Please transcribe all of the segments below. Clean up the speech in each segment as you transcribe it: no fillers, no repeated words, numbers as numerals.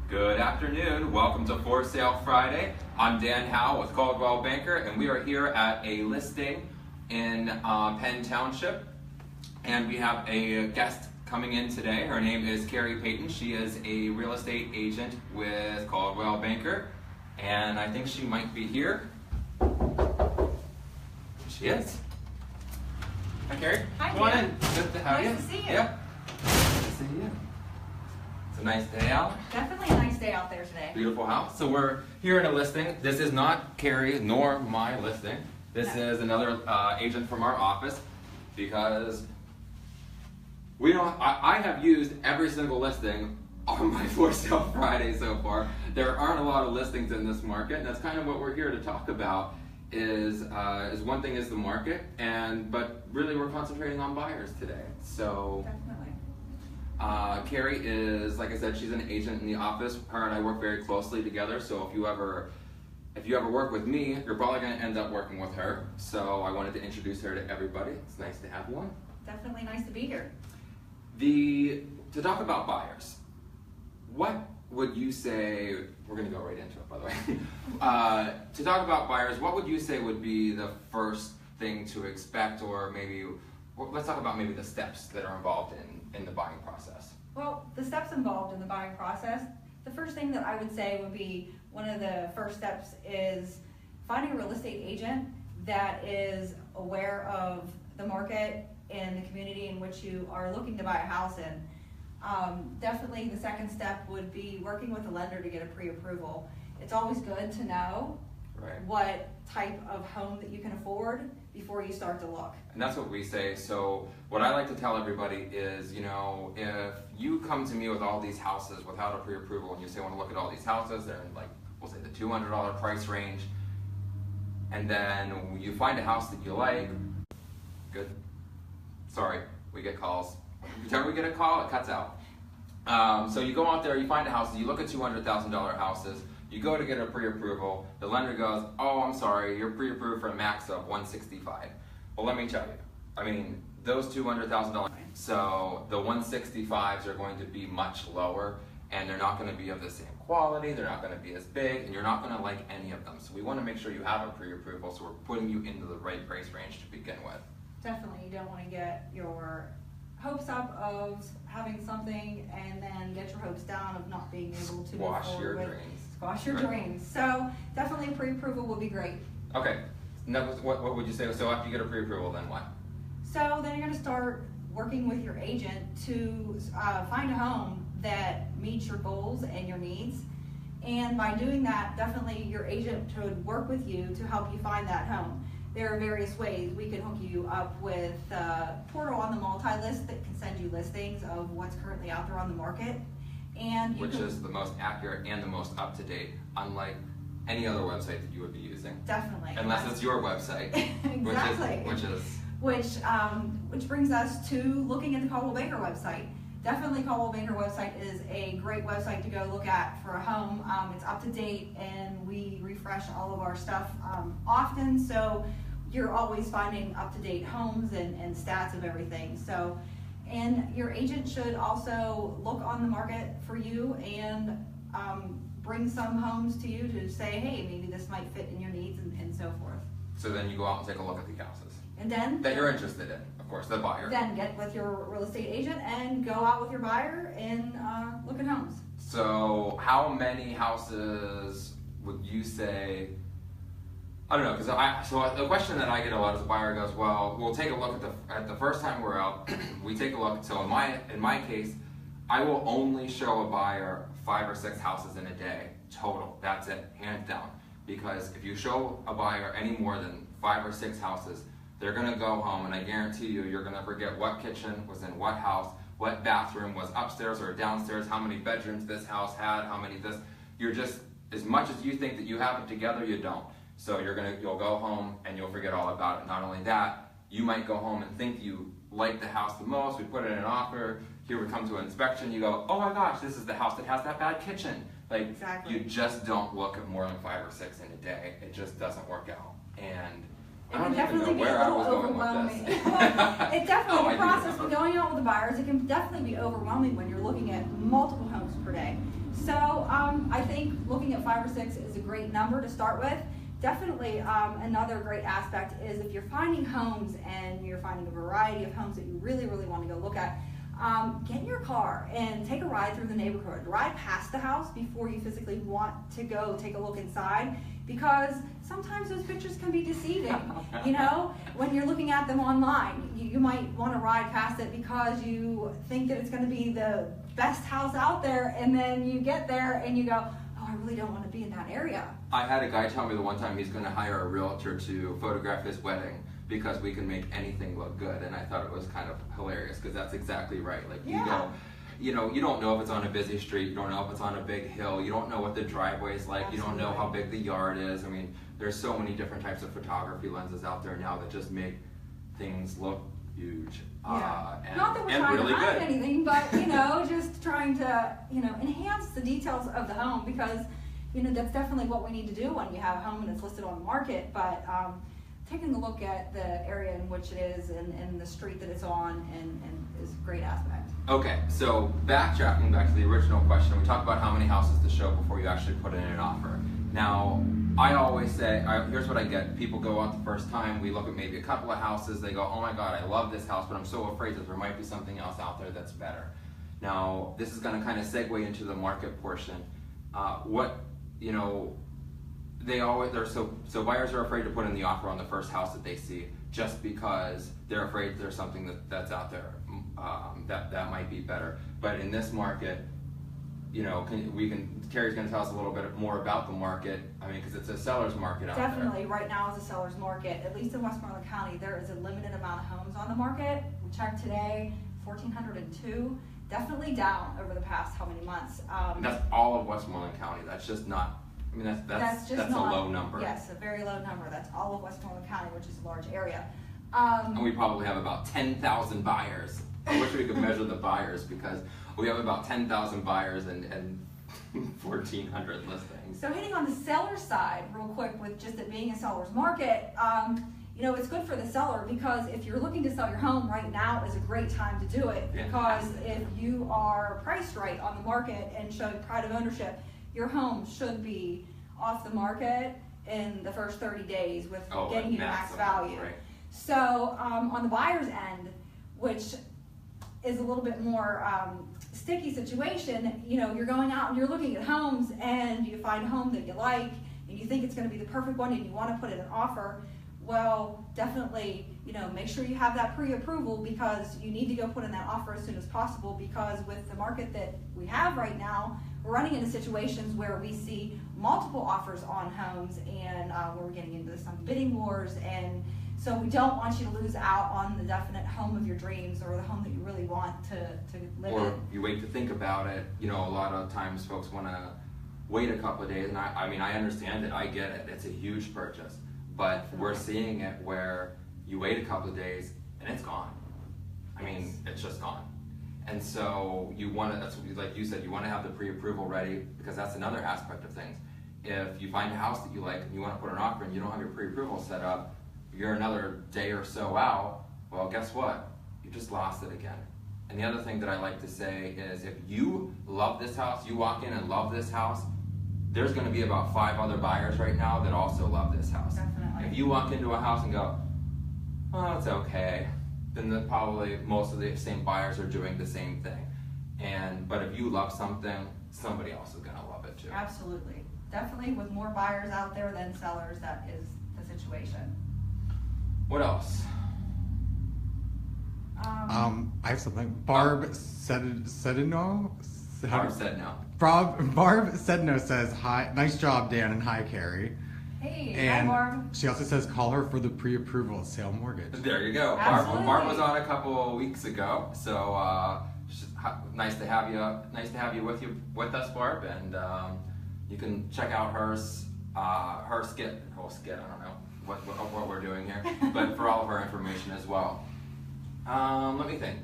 Good afternoon. Welcome to For Sale Friday. I'm Dan Howell with Coldwell Banker, and we are here at a listing in Penn Township. And we have a guest coming in today. Her name is Carrie Paton. She is a real estate agent with Coldwell Banker, and I think she might be here. She is. Hi, Carrie. Hi, Come on Dan. in. Good to have you. Nice to see you. Yep. Good to see you. It's a nice day out. Definitely a nice day out there today. Beautiful house. So we're here in a listing. This is not Carrie nor my listing. This is another agent from our office because we don't. I have used every single listing on my For Sale Friday so far. There aren't a lot of listings in this market, and that's kind of what we're here to talk about. Is one thing is the market, but really we're concentrating on buyers today. So. Definitely. Carrie is, like I said, she's an agent in the office. Her and I work very closely together, so if you ever work with me, you're probably going to end up working with her. So I wanted to introduce her to everybody. It's nice to have one. Definitely nice to be here. To talk about buyers, what would you say, we're going to go right into it, by the way. To talk about buyers, what would you say would be the first thing to expect, or maybe, let's talk about maybe the steps that are involved in the buying process? Well, the steps involved in the buying process, the first thing that I would say would be one of the first steps is finding a real estate agent that is aware of the market and the community in which you are looking to buy a house in. Definitely the second step would be working with a lender to get a pre-approval. It's always good to know what type of home that you can afford before you start to look. And that's what we say. So what I like to tell everybody is, if you come to me with all these houses without a pre-approval and you say, I want to look at all these houses, they're in, like, we'll say the $200 price range, and then you find a house that you like, good, sorry, we get calls. Every time we get a call, it cuts out. So you go out there, you find a house, you look at $200,000 houses, you go to get a pre-approval, the lender goes, oh, I'm sorry, you're pre-approved for a max of $165. Well, let me tell you, those $200,000, so the 165s are going to be much lower, and they're not going to be of the same quality, they're not going to be as big, and you're not going to like any of them. So we want to make sure you have a pre-approval, so we're putting you into the right price range to begin with. Definitely, you don't want to get your hopes up of having something and then get your hopes down of not being able to squash your dreams. Squash your dreams. So definitely pre-approval would be great. Okay. Now, what would you say? So after you get a pre-approval, then what? So then you're going to start working with your agent to find a home that meets your goals and your needs. And by doing that, definitely your agent would work with you to help you find that home. There are various ways. We can hook you up with a portal on the multi-list that can send you listings of what's currently out there on the market. And which is the most accurate and the most up-to-date, unlike any other website that you would be using. Definitely. Unless it's your website. Exactly. Which brings us to looking at the Coldwell Banker website. Definitely Coldwell Banker website is a great website to go look at for a home. It's up to date and we refresh all of our stuff often, so you're always finding up-to-date homes and stats of everything. So, and your agent should also look on the market for you and bring some homes to you to say, hey, maybe this might fit in your needs and so forth. So then you go out and take a look at the houses. And then? That you're interested in, of course, the buyer. Then get with your real estate agent and go out with your buyer and look at homes. So how many houses would you say, I don't know, because so the question that I get a lot is the buyer goes, well, we'll take a look at the first time we're out, we take a look. So in my case, I will only show a buyer 5 or 6 houses in a day total. That's it, hands down. Because if you show a buyer any more than 5 or 6 houses, they're gonna go home, and I guarantee you're gonna forget what kitchen was in what house, what bathroom was upstairs or downstairs, how many bedrooms this house had, how many this. You're just, as much as you think that you have it together, you don't. So you'll go home and you'll forget all about it. Not only that, you might go home and think you like the house the most. We put in an offer. Here we come to an inspection. You go, oh my gosh, this is the house that has that bad kitchen. Like, exactly. You just don't look at more than 5 or 6 in a day. It just doesn't work out. And I don't even know where I was going with this. It definitely, the process of going out with the buyers, it can definitely be overwhelming when you're looking at multiple homes per day. So think looking at 5 or 6 is a great number to start with. Definitely another great aspect is if you're finding homes and you're finding a variety of homes that you really, really want to go look at, get in your car and take a ride through the neighborhood. Ride past the house before you physically want to go take a look inside, because sometimes those pictures can be deceiving. You know, when you're looking at them online, you might want to ride past it because you think that it's going to be the best house out there, and then you get there and you go, oh, I really don't want to be in that area. I had a guy tell me the one time he's going to hire a realtor to photograph his wedding because we can make anything look good, and I thought it was kind of hilarious because that's exactly right. Like you go, you know, you don't know if it's on a busy street, you don't know if it's on a big hill, you don't know what the driveway is like, Absolutely. You don't know how big the yard is. I mean, there's so many different types of photography lenses out there now that just make things look huge. Not that we're and trying really to hide good. anything, but you know, just trying to, you know, enhance the details of the home, because you know that's definitely what we need to do when you have a home and it's listed on the market. But taking a look at the area in which it is and the street that it's on and is a great aspect. Okay, so backtracking back to the original question, we talked about how many houses to show before you actually put in an offer. Now, I always say, here's what I get. People go out the first time, we look at maybe a couple of houses, they go, oh my God, I love this house, but I'm so afraid that there might be something else out there that's better. Now, this is gonna kind of segue into the market portion. You know, so buyers are afraid to put in the offer on the first house that they see just because they're afraid there's something that's out there that might be better. But in this market, you know, Carrie's going to tell us a little bit more about the market. I mean, because it's a seller's market out there. Definitely, right now is a seller's market. At least in Westmoreland County, there is a limited amount of homes on the market. We checked today, 1,402. Definitely down over the past how many months. And that's all of Westmoreland County. That's just not. I mean, that's a low number. Yes, a very low number. That's all of Westmoreland County, which is a large area. And we probably have about 10,000 buyers. I wish we could measure the buyers because we have about 10,000 buyers and 1,400 listings. So hitting on the seller side real quick with just it being a seller's market, you know, it's good for the seller because if you're looking to sell your home right now is a great time to do it, because if you are priced right on the market and show pride of ownership, your home should be off the market in the first 30 days with getting you max value. Right. So on the buyer's end, which is a little bit more sticky situation, you know, you're going out and you're looking at homes and you find a home that you like and you think it's going to be the perfect one and you want to put in an offer. Well, definitely, you know, make sure you have that pre-approval because you need to go put in that offer as soon as possible, because with the market that we have right now, we're running into situations where we see multiple offers on homes and where we're getting into some bidding wars, and so we don't want you to lose out on the definite home of your dreams or the home that you really want to live in. Or you wait to think about it. You know, a lot of times folks want to wait a couple of days, and I mean, I understand it, I get it, it's a huge purchase. But we're seeing it where you wait a couple of days and it's gone. I mean, it's just gone. And so you want to, that's like you said, you want to have the pre-approval ready, because that's another aspect of things. If you find a house that you like and you want to put an offer and you don't have your pre-approval set up, you're another day or so out, well, guess what? You just lost it again. And the other thing that I like to say is if you love this house, you walk in and love this house, there's going to be about 5 other buyers right now that also love this house. Definitely. If you walk into a house and go, oh, it's okay, then probably most of the same buyers are doing the same thing. But if you love something, somebody else is going to love it too. Absolutely. Definitely with more buyers out there than sellers, that is the situation. What else? I have something. Barb Sedino. Barb said no. Barb Sedno says, hi, nice job, Dan, and hi, Carrie. Hey, And hi, Barb. she also says, call her for the pre-approval sale mortgage. There you go. Absolutely. Barb was on a couple of weeks ago, so nice to have you. Nice to have you with us, Barb. And you can check out her skit. Whole skit. I don't know what we're doing here, but for all of her information as well. Let me think.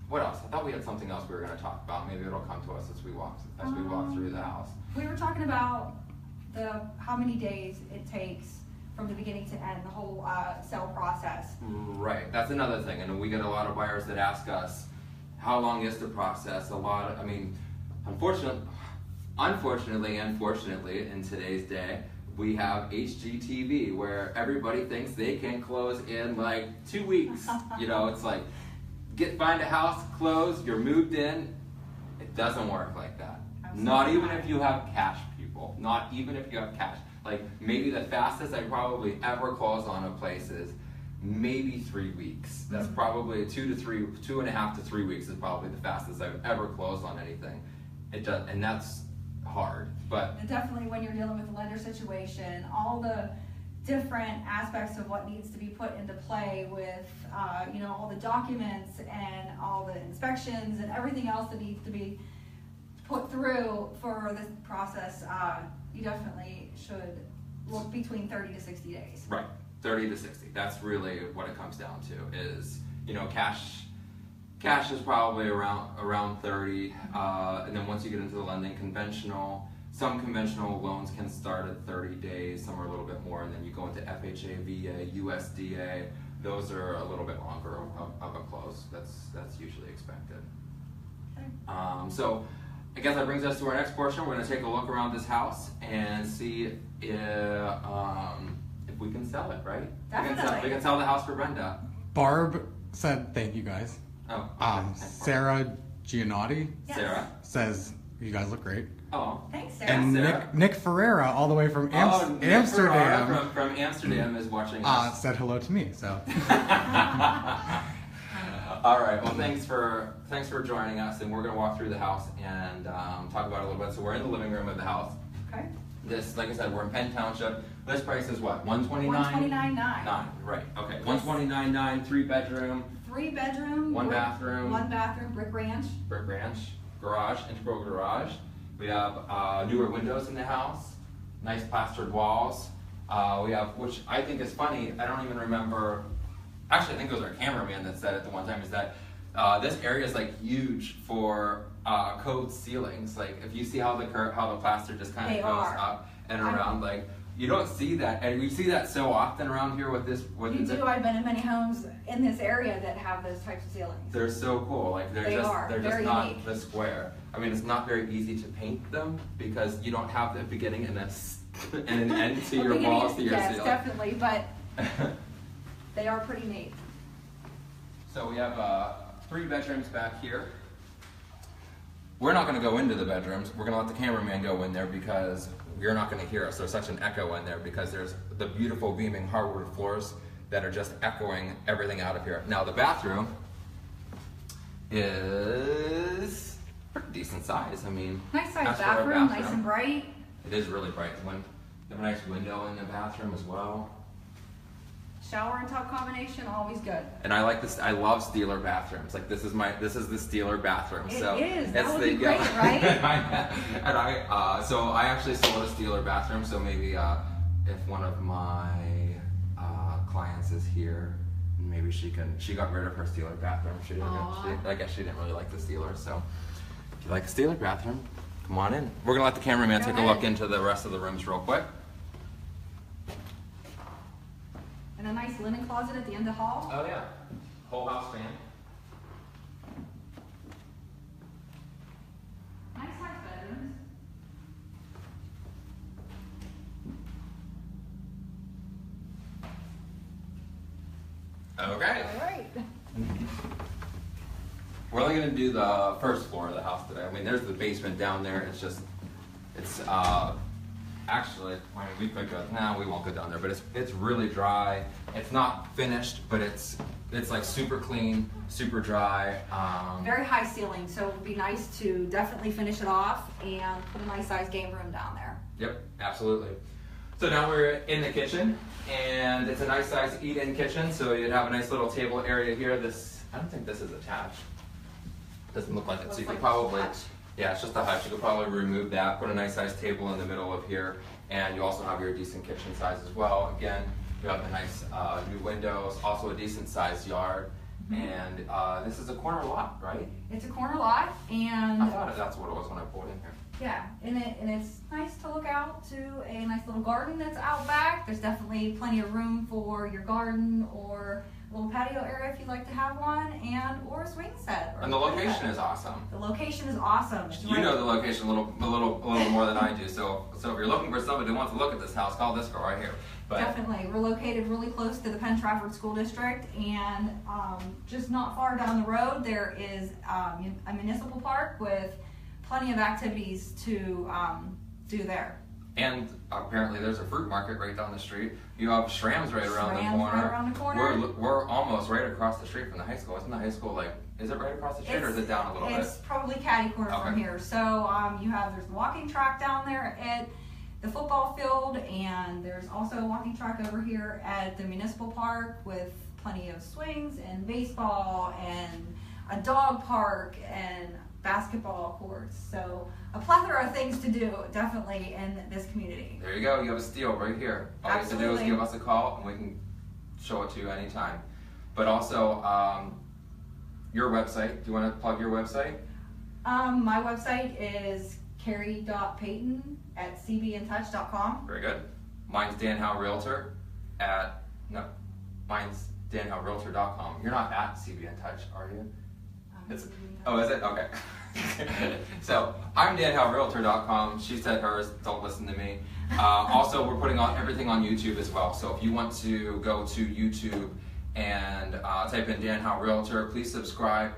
What else? I thought we had something else we were going to talk about. Maybe it'll come to us as we walk through the house. We were talking about how many days it takes from the beginning to end, the whole sale process. Right. That's another thing. And we get a lot of buyers that ask us, how long is the process? Unfortunately, unfortunately and fortunately, in today's day, we have HGTV where everybody thinks they can close in like 2 weeks. You know, it's like, find a house, close, you're moved in. It doesn't work like that. Absolutely Not even not. if you have cash, people. Not even if you have cash. Like, maybe the fastest I probably ever close on a place is maybe 3 weeks. That's probably 2.5 to 3 weeks is probably the fastest I've ever closed on anything. It does, and that's hard. But And definitely when you're dealing with a lender situation, all the different aspects of what needs to be put into play with, you know, all the documents and all the inspections and everything else that needs to be put through for this process, you definitely should look between 30 to 60 days. right, 30 to 60. That's really what it comes down to. Is, you know, cash is probably around 30, and then once you get into the lending, some conventional loans can start at 30 days, some are a little bit more, and then you go into FHA, VA, USDA. Those are a little bit longer of a close. That's usually expected. Okay. So I guess that brings us to our next portion. We're going to take a look around this house and see if we can sell it, right? Definitely. We can sell the house for Brenda. Barb said thank you guys. Oh, okay. Sarah Giannotti Yes. Sarah. says you guys look great. Oh. Thanks, Sarah. And Sarah. Nick Ferreira, all the way from Nick Amsterdam, Ferrara from Amsterdam is watching us. said hello to me. So All right. Well, thanks for joining us, and we're going to walk through the house and talk about it a little bit. So we're in the living room of the house. Okay. This, like I said, we're in Penn Township. This price is what? $129,900. $129,900. Right. Okay. $129,900, 3-bedroom, 3-bedroom. One bathroom. 1 bathroom, brick ranch. brick ranch, garage, integral garage. We have newer windows in the house, nice plastered walls. We have, which I think is funny, I don't even remember, actually I think it was our cameraman that said it the one time, is that this area is like huge for code ceilings. Like if you see how the plaster just kind They of goes are. up and around, like you don't see that, and we see that so often around here with this. You do. I've been in many homes in this area that have those types of ceilings. They're so cool. Like They they're are. just Very not unique. the square. I mean, it's not very easy to paint them because you don't have the beginning and an end to your Beginning walls is- to your yes, ceiling. definitely, but they are pretty neat. So we have 3 bedrooms back here. We're not going to go into the bedrooms. We're going to let the cameraman go in there because you're not going to hear us. There's such an echo in there because there's the beautiful beaming hardwood floors that are just echoing everything out of here. Now the bathroom is pretty decent size. I mean, Nice size as for a bathroom, nice and bright. It is really bright. They have a nice window in the bathroom as well. Shower and tub combination, always good. And I like this. I love Steeler bathrooms. Like this is the Steeler bathroom. It so is. That it's would the, be great, right? and so I actually sold a Steeler bathroom. So maybe if one of my clients is here, maybe she got rid of her Steeler bathroom. I guess she didn't really like the Steeler. So if you like a Steeler bathroom, come on in. We're gonna let the cameraman Go take a ahead. look into the rest of the rooms real quick. And a nice linen closet at the end of the hall. Oh yeah, whole house fan. Nice size bedrooms. Okay. All right. We're only gonna do the first floor of the house today. I mean, there's the basement down there. It's actually, I mean, we could go. No, we won't go down there. But it's really dry. It's not finished, but it's like super clean, super dry. Very high ceiling, so it would be nice to definitely finish it off and put a nice size game room down there. Yep, absolutely. So now we're in the kitchen, and it's a nice size eat-in kitchen. So you'd have a nice little table area here. I don't think this is attached. Doesn't look like it. So you could probably. Yeah, it's just a hutch. You could probably remove that, put a nice sized table in the middle of here, and you also have your decent kitchen size as well. Again, you have the nice new windows, also a decent sized yard, and this is a corner lot, right? It's a corner lot, and I thought that's what it was when I pulled in here. yeah, and it's nice to look out to a nice little garden that's out back. There's definitely plenty of room for your garden or a little patio area if you'd like to have one, and or a swing set. Or And the location is awesome. The location is awesome. It's You right- know the location a little more than I do. So if you're looking for somebody who wants to look at this house, call this girl right here. But Definitely. We're located really close to the Penn Trafford School District, and just not far down the road there is a municipal park with plenty of activities to do there. And apparently there's a fruit market right down the street. You have Schramm's right around the Schramm's corner. right around the corner. We're almost right across the street from the high school. Isn't the high school like, is it right across the street or is it down a little bit? It's probably catty corner from Okay. here. So there's the walking track down there at the football field, and there's also a walking track over here at the municipal park with plenty of swings and baseball and a dog park and basketball courts. So a plethora of things to do definitely in this community. There you go. You have a steal right here. All you have to do is Absolutely. give us a call and we can show it to you anytime. But also, your website. Do you want to plug your website? My website is carrie.paton at cbintouch.com. Very good. Mine's Dan Howell Realtor mine's danhowellrealtor.com. You're not at CB in Touch, are you? Is it? Okay. So, I'm danhowellrealtor.com. She said hers. Don't listen to me. Also, we're putting everything on YouTube as well. So, if you want to go to YouTube and type in Dan Howell Realtor, please subscribe.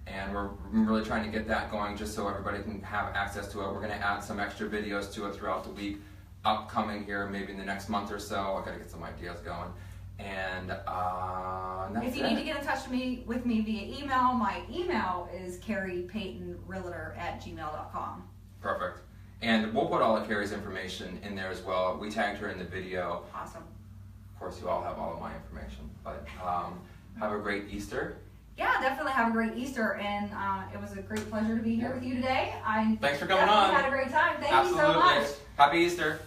And we're really trying to get that going just so everybody can have access to it. We're going to add some extra videos to it throughout the week, upcoming here, maybe in the next month or so. I got to get some ideas going. And that's if you need to get in touch with me via email, my email is carriepaytonrealtor@gmail.com. Perfect. And we'll put all of Carrie's information in there as well. We tagged her in the video. Awesome. Of course, you all have all of my information. But have a great Easter. Yeah, definitely have a great Easter, and it was a great pleasure to be here with you today. Thanks for coming on. Had a great time. Thank Absolutely. you so much. Happy Easter.